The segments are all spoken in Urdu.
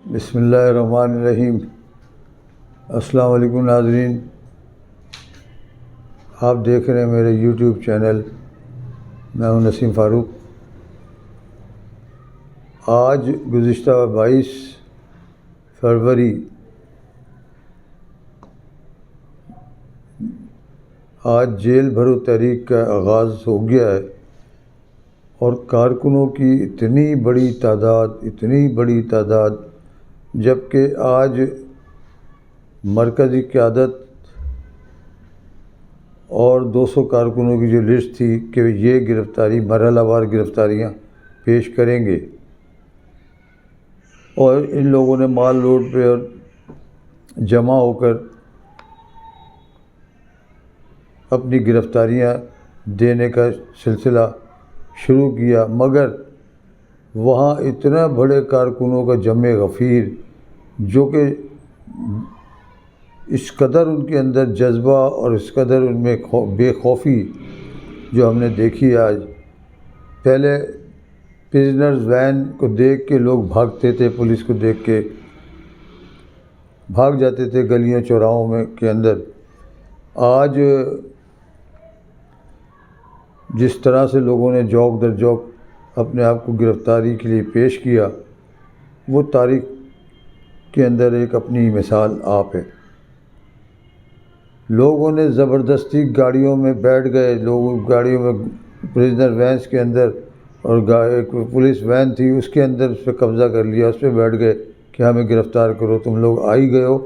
بسم اللہ الرحمن الرحیم۔ السلام علیکم ناظرین، آپ دیکھ رہے ہیں میرے یوٹیوب چینل، میں ہوں نسیم فاروق۔ آج گزشتہ 22 فروری آج جیل بھرو تحریک کا آغاز ہو گیا ہے، اور کارکنوں کی اتنی بڑی تعداد جبکہ آج مرکزی قیادت اور 200 کارکنوں کی جو لسٹ تھی کہ یہ گرفتاری مرحلہ وار گرفتاریاں پیش کریں گے، اور ان لوگوں نے مال روڈ پہ جمع ہو کر اپنی گرفتاریاں دینے کا سلسلہ شروع کیا، مگر وہاں اتنا بڑے کارکنوں کا جمع غفیر جو کہ اس قدر ان کے اندر جذبہ اور اس قدر ان میں بے خوفی جو ہم نے دیکھی آج۔ پہلے پریزنرز وین کو دیکھ کے لوگ بھاگتے تھے، پولیس کو دیکھ کے بھاگ جاتے تھے گلیوں چوراہوں میں کے اندر۔ آج جس طرح سے لوگوں نے جوک در جوک اپنے آپ کو گرفتاری کے لیے پیش کیا، وہ تاریخ کے اندر ایک اپنی مثال آپ ہے۔ لوگوں نے زبردستی گاڑیوں میں بیٹھ گئے، لوگ گاڑیوں میں پریزنر وینس کے اندر، اور ایک پولیس وین تھی اس کے اندر اس پہ قبضہ کر لیا، اس پہ بیٹھ گئے کہ ہمیں گرفتار کرو، تم لوگ آ ہی گئے ہو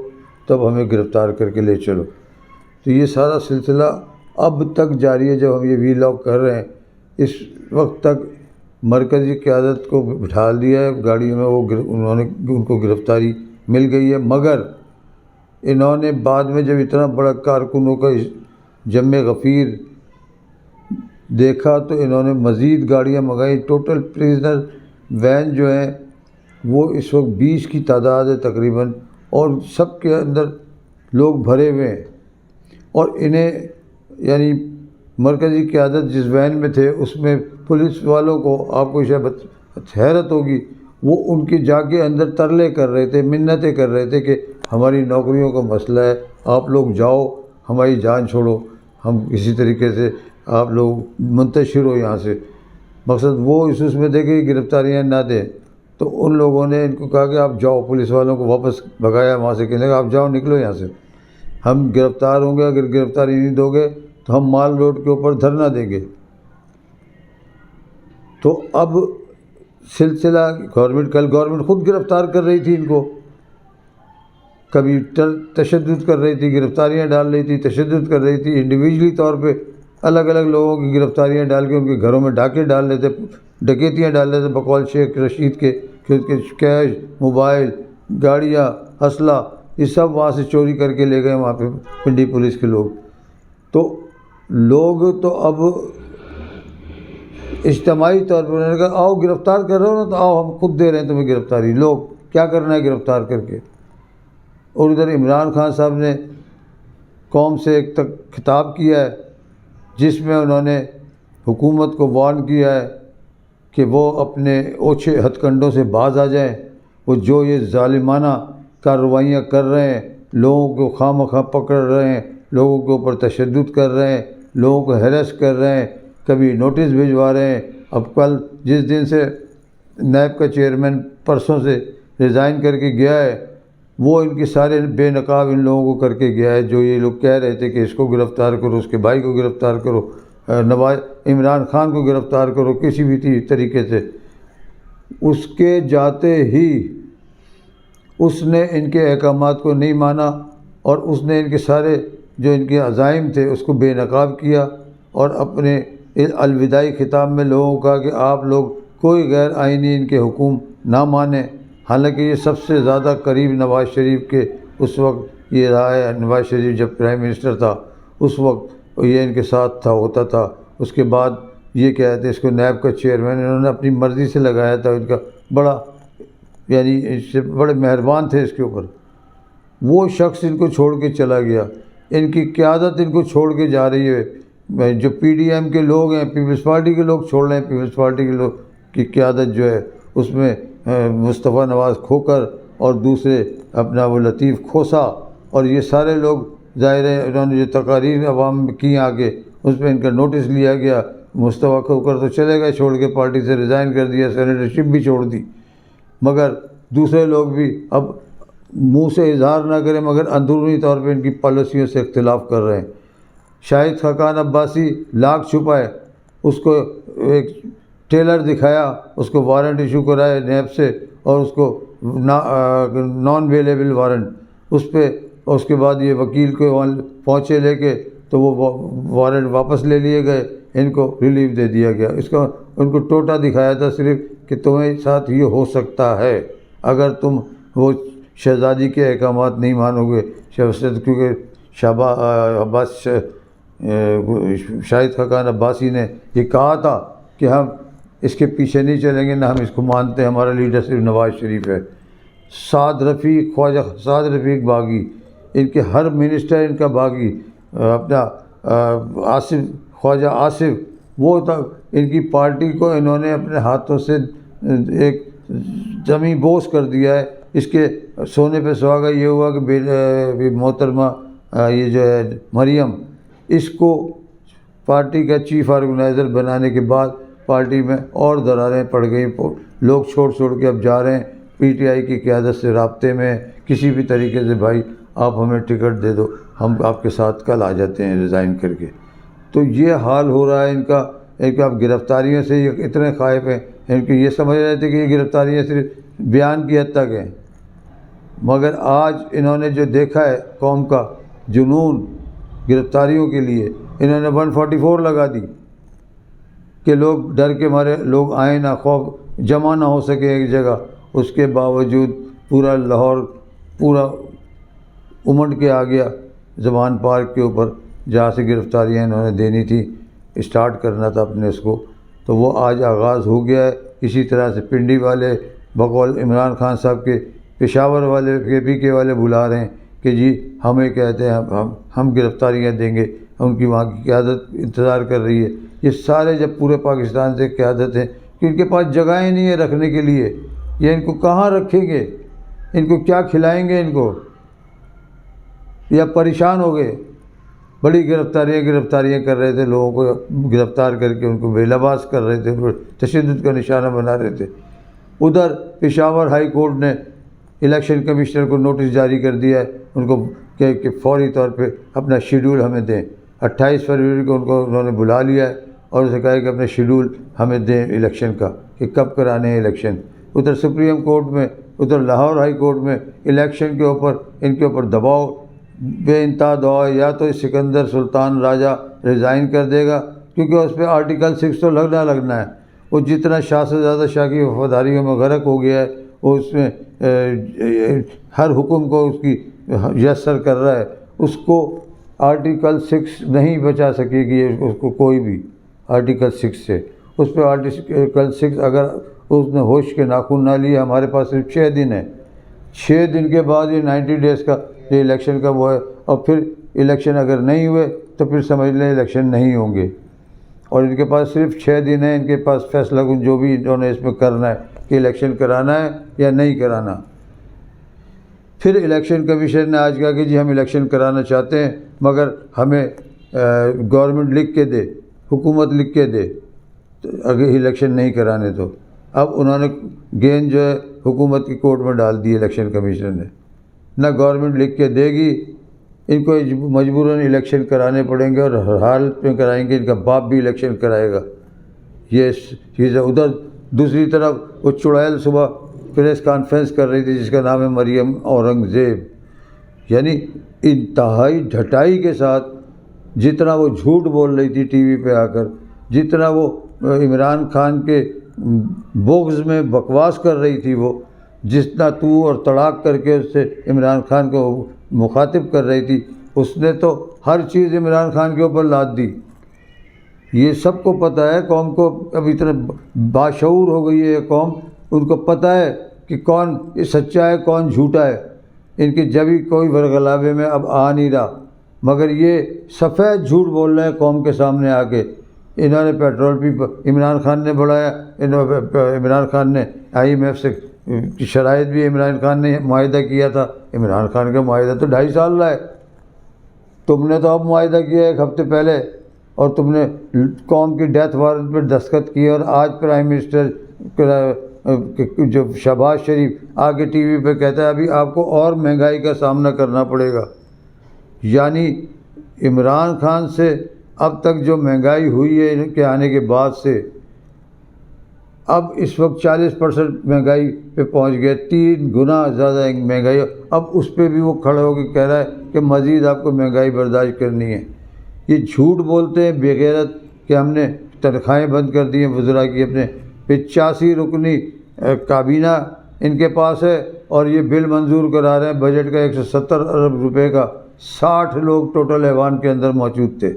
تب ہمیں گرفتار کر کے لے چلو۔ تو یہ سارا سلسلہ اب تک جاری ہے۔ جب ہم یہ ویلاگ کر رہے ہیں اس وقت تک مرکزی قیادت کو بٹھا دیا ہے گاڑیوں میں، ان کو گرفتاری مل گئی ہے، مگر انہوں نے بعد میں جب اتنا بڑا کارکنوں کا جمع غفیر دیکھا تو انہوں نے مزید گاڑیاں منگائی۔ ٹوٹل پریزنر وین جو ہیں وہ اس وقت 20 کی تعداد ہے تقریباً، اور سب کے اندر لوگ بھرے ہوئے ہیں، اور انہیں یعنی مرکزی قیادت جس وین میں تھے اس میں پولیس والوں کو، آپ کو شاید حیرت ہوگی، وہ ان کے جا کے اندر ترلے کر رہے تھے، منتیں کر رہے تھے کہ ہماری نوکریوں کا مسئلہ ہے، آپ لوگ جاؤ، ہماری جان چھوڑو، ہم کسی طریقے سے آپ لوگ منتشر ہو یہاں سے۔ مقصد وہ اس میں تھے کہ گرفتاریاں نہ دیں، تو ان لوگوں نے ان کو کہا کہ آپ جاؤ، پولیس والوں کو واپس بھگایا وہاں سے، کہنے لگا آپ جاؤ، نکلو یہاں سے، ہم گرفتار ہوں گے، اگر گرفتاری نہیں دو گے تو ہم مال روڈ کے اوپر دھرنا دیں گے۔ تو اب سلسلہ گورنمنٹ خود گرفتار کر رہی تھی ان کو، کبھی تشدد کر رہی تھی، گرفتاریاں ڈال رہی تھی، تشدد کر رہی تھی، انڈیویجلی طور پہ الگ الگ لوگوں کی گرفتاریاں ڈال کے ان کے گھروں میں ڈاکے ڈال لیتے، ڈکیتیاں ڈال لیتے بقول شیخ رشید کے، کہ اس کے کیش، موبائل، گاڑیاں، اسلحہ، یہ سب وہاں سے چوری کر کے لے گئے وہاں پہ پنڈی پولیس کے لوگ۔ تو لوگ تو اب اجتماعی طور پر انہوں نے کہا آؤ گرفتار کر رہے ہو نا، تو آؤ ہم خود دے رہے ہیں تمہیں گرفتاری، لوگ کیا کرنا ہے گرفتار کر کے۔ اور ادھر عمران خان صاحب نے قوم سے ایک خطاب کیا ہے جس میں انہوں نے حکومت کو وارن کیا ہے کہ وہ اپنے اوچھے ہتھ کنڈوں سے باز آ جائیں، وہ جو یہ ظالمانہ کارروائیاں کر رہے ہیں، لوگوں کو خواہ مخواہ پکڑ رہے ہیں، لوگوں کے اوپر تشدد کر رہے ہیں، لوگوں کو ہیریس کر رہے ہیں، کبھی نوٹس بھجوا رہے ہیں۔ اب کل جس دن سے نیب کا چیئرمین پرسوں سے ریزائن کر کے گیا ہے، وہ ان کے سارے بے نقاب ان لوگوں کو کر کے گیا ہے، جو یہ لوگ کہہ رہے تھے کہ اس کو گرفتار کرو، اس کے بھائی کو گرفتار کرو، عمران خان کو گرفتار کرو کسی بھی طریقے سے۔ اس کے جاتے ہی اس نے ان کے احکامات کو نہیں مانا، اور اس نے ان کے سارے جو ان کے عزائم تھے اس کو بے نقاب کیا، اور اپنے الوداعی خطاب میں لوگوں کو کہا کہ آپ لوگ کوئی غیر آئینی ان کے حکم نہ مانیں۔ حالانکہ یہ سب سے زیادہ قریب نواز شریف کے اس وقت یہ رہا ہے، نواز شریف جب پرائم منسٹر تھا اس وقت یہ ان کے ساتھ تھا، ہوتا تھا۔ اس کے بعد یہ کہتے اس کو نیب کا چیئرمین انہوں نے اپنی مرضی سے لگایا تھا، ان کا بڑا یعنی اس سے بڑے مہربان تھے اس کے اوپر۔ وہ شخص ان کو چھوڑ کے چلا گیا، ان کی قیادت ان کو چھوڑ کے جا رہی ہے۔ جو پی ڈی ایم کے لوگ ہیں، پیپلز پارٹی کے لوگ چھوڑ رہے ہیں، پیپلز پارٹی کے لوگ کی قیادت جو ہے اس میں مصطفیٰ نواز کھوکھر اور دوسرے اپنا وہ لطیف کھوسا، اور یہ سارے لوگ ظاہر ہے انہوں نے جو تقاریر عوام میں کی آگے اس پہ ان کا نوٹس لیا گیا۔ مصطفیٰ کھوکھر تو چلے گئے چھوڑ کے، پارٹی سے ریزائن کر دیا، سینیٹرشپ بھی چھوڑ دی، مگر دوسرے لوگ بھی اب منہ سے اظہار نہ کریں مگر اندرونی طور پہ ان کی پالیسیوں سے اختلاف کر رہے ہیں۔ شاہد خاقان عباسی لاکھ چھپائے، اس کو ایک ٹیلر دکھایا، اس کو وارنٹ ایشو کرائے نیب سے، اور اس کو نان ویلیبل وارنٹ اس پہ، اور اس کے بعد یہ وکیل کو وہاں پہنچے لے کے، تو وہ وارنٹ واپس لے لیے گئے، ان کو ریلیف دے دیا گیا۔ اس کا ان کو ٹوٹا دکھایا تھا صرف کہ تمہیں ساتھ یہ ہو سکتا ہے اگر تم وہ شہزادی کے احکامات نہیں مانو گے، کیونکہ شاہد خاقان عباسی نے یہ کہا تھا کہ ہم اس کے پیچھے نہیں چلیں گے، نہ ہم اس کو مانتے ہیں، ہمارا لیڈر صرف نواز شریف ہے۔ سعد رفیق، خواجہ سعد رفیق باغی، ان کے ہر منسٹر ان کا باغی، اپنا خواجہ آصف، وہ تک ان کی پارٹی کو انہوں نے اپنے ہاتھوں سے ایک جمی بوس کر دیا ہے۔ اس کے سونے پہ سہاگا یہ ہوا کہ محترمہ یہ جو ہے مریم، اس کو پارٹی کا چیف آرگنائزر بنانے کے بعد پارٹی میں اور دراریں پڑ گئیں، لوگ چھوڑ کے اب جا رہے ہیں، پی ٹی آئی کی قیادت سے رابطے میں کسی بھی طریقے سے، بھائی آپ ہمیں ٹکٹ دے دو، ہم آپ کے ساتھ کل آ جاتے ہیں ریزائن کر کے۔ تو یہ حال ہو رہا ہے ان کا۔ ایک اب گرفتاریوں سے یہ اتنے خائف ہیں، ان کو یہ سمجھ رہے تھے کہ یہ گرفتاریاں صرف بیان کی حد تک ہیں، مگر آج انہوں نے جو دیکھا ہے قوم کا جنون گرفتاریوں کے لیے، انہوں نے 144 لگا دی کہ لوگ ڈر کے مارے لوگ آئیں نہ، خوف جمع نہ ہو سکے ایک جگہ۔ اس کے باوجود پورا لاہور پورا امنڈ کے آ گیا زمان پارک کے اوپر، جہاں سے گرفتاریاں انہوں نے دینی تھی، اسٹارٹ کرنا تھا اپنے اس کو، تو وہ آج آغاز ہو گیا ہے۔ اسی طرح سے پنڈی والے بقول عمران خان صاحب کے، پشاور والے کے پی کے والے بلا رہے ہیں کہ جی ہمیں کہتے ہیں ہم گرفتاریاں دیں گے، ان کی وہاں کی قیادت انتظار کر رہی ہے۔ یہ سارے جب پورے پاکستان سے قیادت ہے کہ ان کے پاس جگہیں نہیں ہے رکھنے کے لیے، یہ ان کو کہاں رکھیں گے، ان کو کیا کھلائیں گے، ان کو یا پریشان ہو گئے۔ بڑی گرفتاریاں کر رہے تھے، لوگوں کو گرفتار کر کے ان کو بے لباس کر رہے تھے، تشدد کا نشانہ بنا رہے تھے۔ ادھر پشاور ہائی کورٹ نے الیکشن کمشنر کو نوٹس جاری کر دیا ہے ان کو کہ فوری طور پہ اپنا شیڈول ہمیں دیں۔ 28 فروری کو ان کو انہوں نے بلا لیا ہے اور اسے کہا کہ اپنا شیڈول ہمیں دیں الیکشن کا، کہ کب کرانے ہیں الیکشن۔ ادھر سپریم کورٹ میں، ادھر لاہور ہائی کورٹ میں الیکشن کے اوپر ان کے اوپر دباؤ بے انتہا دباؤ، یا تو سکندر سلطان راجہ ریزائن کر دے گا کیونکہ اس پہ آرٹیکل 6 تو لگنا ہے۔ وہ جتنا شاہ سے زیادہ شاہ کی وفاداریوں میں غرق ہو گیا ہے، وہ اس میں ہر حکم کو اس کی یسر کر رہا ہے، اس کو آرٹیکل 6 نہیں بچا سکے گی اس کو کوئی بھی آرٹیکل 6 سے۔ اس پہ آرٹیکل 6 اگر اس نے ہوش کے ناخن نہ لیے، ہمارے پاس صرف 6 دن ہے، 6 دن کے بعد یہ 90 ڈیز کا یہ الیکشن کا وہ ہے، اور پھر الیکشن اگر نہیں ہوئے تو پھر سمجھ لیں الیکشن نہیں ہوں گے، اور ان کے پاس صرف 6 دن ہے ان کے پاس فیصلہ کن جو بھی انہوں نے اس میں کرنا ہے کہ الیکشن کرانا ہے یا نہیں کرانا۔ پھر الیکشن کمیشن نے آج کہا کہ جی ہم الیکشن کرانا چاہتے ہیں مگر ہمیں گورنمنٹ لکھ کے دے، حکومت لکھ کے دے اگر الیکشن نہیں کرانے تو۔ اب انہوں نے گیند جو ہے حکومت کی کورٹ میں ڈال دی الیکشن کمیشن نے، نہ گورنمنٹ لکھ کے دے گی، ان کو مجبوراً الیکشن کرانے پڑیں گے، اور ہر حالت میں کرائیں گے، ان کا باپ بھی الیکشن کرائے گا۔ یہ چیز ہے۔ ادھر دوسری طرف وہ چڑیل صبح پریس کانفرنس کر رہی تھی جس کا نام ہے مریم اورنگزیب، یعنی انتہائی ڈھٹائی کے ساتھ جتنا وہ جھوٹ بول رہی تھی ٹی وی پہ آ کر، جتنا وہ عمران خان کے بغض میں بکواس کر رہی تھی، وہ جتنا تو اور تڑاک کر کے اس سے عمران خان کو مخاطب کر رہی تھی، اس نے تو ہر چیز عمران خان کے اوپر لاد دی۔ یہ سب کو پتہ ہے، قوم کو اب اتنا باشعور ہو گئی ہے یہ قوم، ان کو پتہ ہے کہ کون سچا ہے کون جھوٹا ہے، ان کے جبھی کوئی ورغلابے میں اب آ نہیں رہا، مگر یہ سفید جھوٹ بول رہے ہیں قوم کے سامنے آ کے۔ انہوں نے پیٹرول بھی عمران خان نے بڑھایا، عمران خان نے IMF سے شرائط بھی عمران خان نے معاہدہ کیا تھا. عمران خان کا معاہدہ تو 2.5 سال رہا ہے. تم نے تو اب معاہدہ کیا 1 ہفتے پہلے, اور تم نے قوم کی ڈیتھ وارنٹ پر دستخط کیے, اور آج پرائم منسٹر جو شہباز شریف آگے ٹی وی پہ کہتا ہے ابھی آپ کو اور مہنگائی کا سامنا کرنا پڑے گا. یعنی عمران خان سے اب تک جو مہنگائی ہوئی ہے ان کے آنے کے بعد سے, اب اس وقت 40% مہنگائی پہ پہنچ گیا, 3 گنا زیادہ مہنگائی. اب اس پہ بھی وہ کھڑا ہو کے کہہ رہا ہے کہ مزید آپ کو مہنگائی برداشت کرنی ہے. یہ جھوٹ بولتے ہیں بے غیرت کہ ہم نے تنخواہیں بند کر دی ہیں وزراء کی. اپنے 85 رکنی کابینہ ان کے پاس ہے, اور یہ بل منظور کرا رہے ہیں بجٹ کا 170 ارب روپے کا. 60 لوگ ٹوٹل ایوان کے اندر موجود تھے,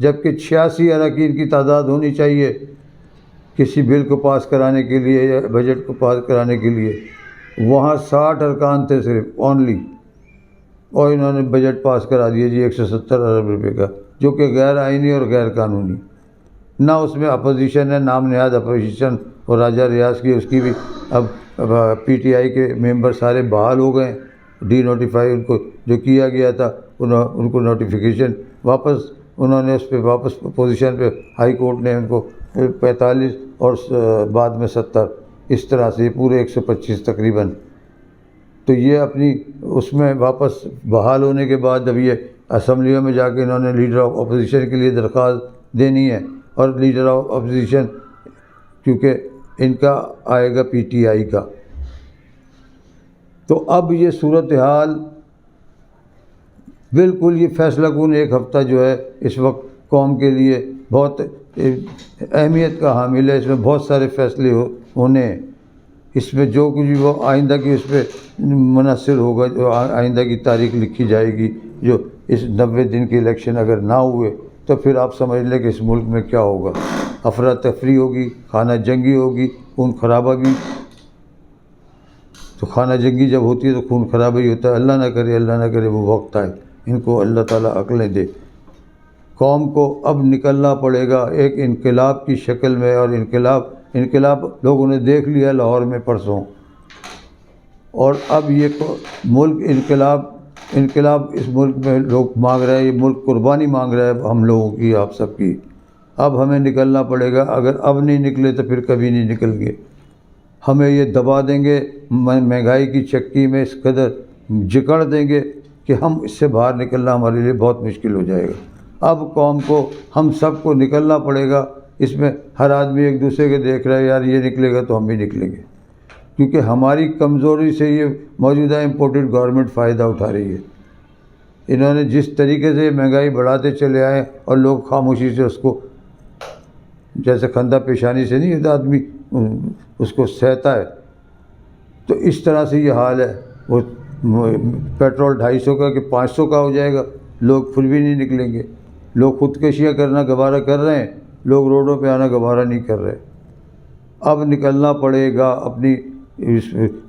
جبکہ 86 اراکین کی تعداد ہونی چاہیے کسی بل کو پاس کرانے کے لیے یا بجٹ کو پاس کرانے کے لیے. وہاں 60 ارکان تھے صرف اونلی, اور انہوں نے بجٹ پاس کرا دیا جی 170 ارب روپے کا, جو کہ غیر آئینی اور غیر قانونی. نہ اس میں اپوزیشن ہے, نام نہاد اپوزیشن, اور راجہ ریاض کی اس کی بھی اب پی ٹی آئی کے ممبر سارے بحال ہو گئے. ڈی نوٹیفائی ان کو جو کیا گیا تھا ان کو نوٹیفیکیشن واپس, انہوں نے اس پہ واپس پوزیشن پہ ہائی کورٹ نے ان کو 45 اور بعد میں 70, اس طرح سے پورے 125 تقریباً. تو یہ اپنی اس میں واپس بحال ہونے کے بعد اب یہ اسمبلیوں میں جا کے انہوں نے لیڈر آف اپوزیشن کے لیے درخواست دینی ہے, اور لیڈر آف اپوزیشن کیونکہ ان کا آئے گا پی ٹی آئی کا. تو اب یہ صورتحال بالکل یہ فیصلہ کن 1 ہفتہ جو ہے اس وقت قوم کے لیے بہت اہمیت کا حامل ہے. اس میں بہت سارے فیصلے ہونے ہیں. اس میں جو کچھ بھی وہ آئندہ کی اس پہ منحصر ہوگا, جو آئندہ کی تاریخ لکھی جائے گی. جو اس 90 دن کے الیکشن اگر نہ ہوئے تو پھر آپ سمجھ لیں کہ اس ملک میں کیا ہوگا. افراتفری ہوگی, خانہ جنگی ہوگی, خون خرابہ بھی. تو خانہ جنگی جب ہوتی ہے تو خون خرابہ ہی ہوتا ہے. اللہ نہ کرے وہ وقت آئے, ان کو اللہ تعالیٰ عقلیں دے. قوم کو اب نکلنا پڑے گا ایک انقلاب کی شکل میں, اور انقلاب لوگوں نے دیکھ لیا لاہور میں پرسوں. اور اب یہ ملک انقلاب اس ملک میں لوگ مانگ رہے ہیں. یہ ملک قربانی مانگ رہا ہے ہم لوگوں کی, آپ سب کی. اب ہمیں نکلنا پڑے گا. اگر اب نہیں نکلے تو پھر کبھی نہیں نکل گے. ہمیں یہ دبا دیں گے مہنگائی کی چکی میں, اس قدر جکڑ دیں گے کہ ہم اس سے باہر نکلنا ہمارے لیے بہت مشکل ہو جائے گا. اب قوم کو, ہم سب کو نکلنا پڑے گا. اس میں ہر آدمی ایک دوسرے کے دیکھ رہا ہے یار یہ نکلے گا تو ہم بھی نکلیں گے, کیونکہ ہماری کمزوری سے یہ موجودہ امپورٹڈ گورنمنٹ فائدہ اٹھا رہی ہے. انہوں نے جس طریقے سے مہنگائی بڑھاتے چلے آئے اور لوگ خاموشی سے اس کو جیسے کھندہ پیشانی سے نہیں آدمی اس کو سہتا ہے, تو اس طرح سے یہ حال ہے. وہ پیٹرول 250 کا کہ 500 کا ہو جائے گا, لوگ پھر بھی نہیں نکلیں گے. لوگ خودکشیاں کرنا گوارہ کر رہے ہیں, لوگ روڈوں پہ آنا گوارہ نہیں کر رہے. اب نکلنا پڑے گا اپنی اس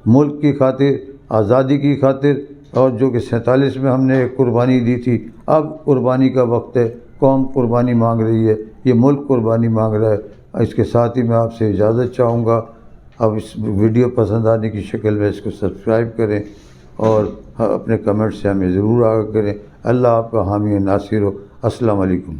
ملک کی خاطر, آزادی کی خاطر, اور جو کہ 47 میں ہم نے ایک قربانی دی تھی. اب قربانی کا وقت ہے. قوم قربانی مانگ رہی ہے, یہ ملک قربانی مانگ رہا ہے. اس کے ساتھ ہی میں آپ سے اجازت چاہوں گا. اب اس ویڈیو پسند آنے کی شکل میں اس کو سبسکرائب کریں, اور اپنے کمنٹ سے ہمیں ضرور آگاہ کریں. اللہ آپ کا حامی ناصر ہو. السلام علیکم.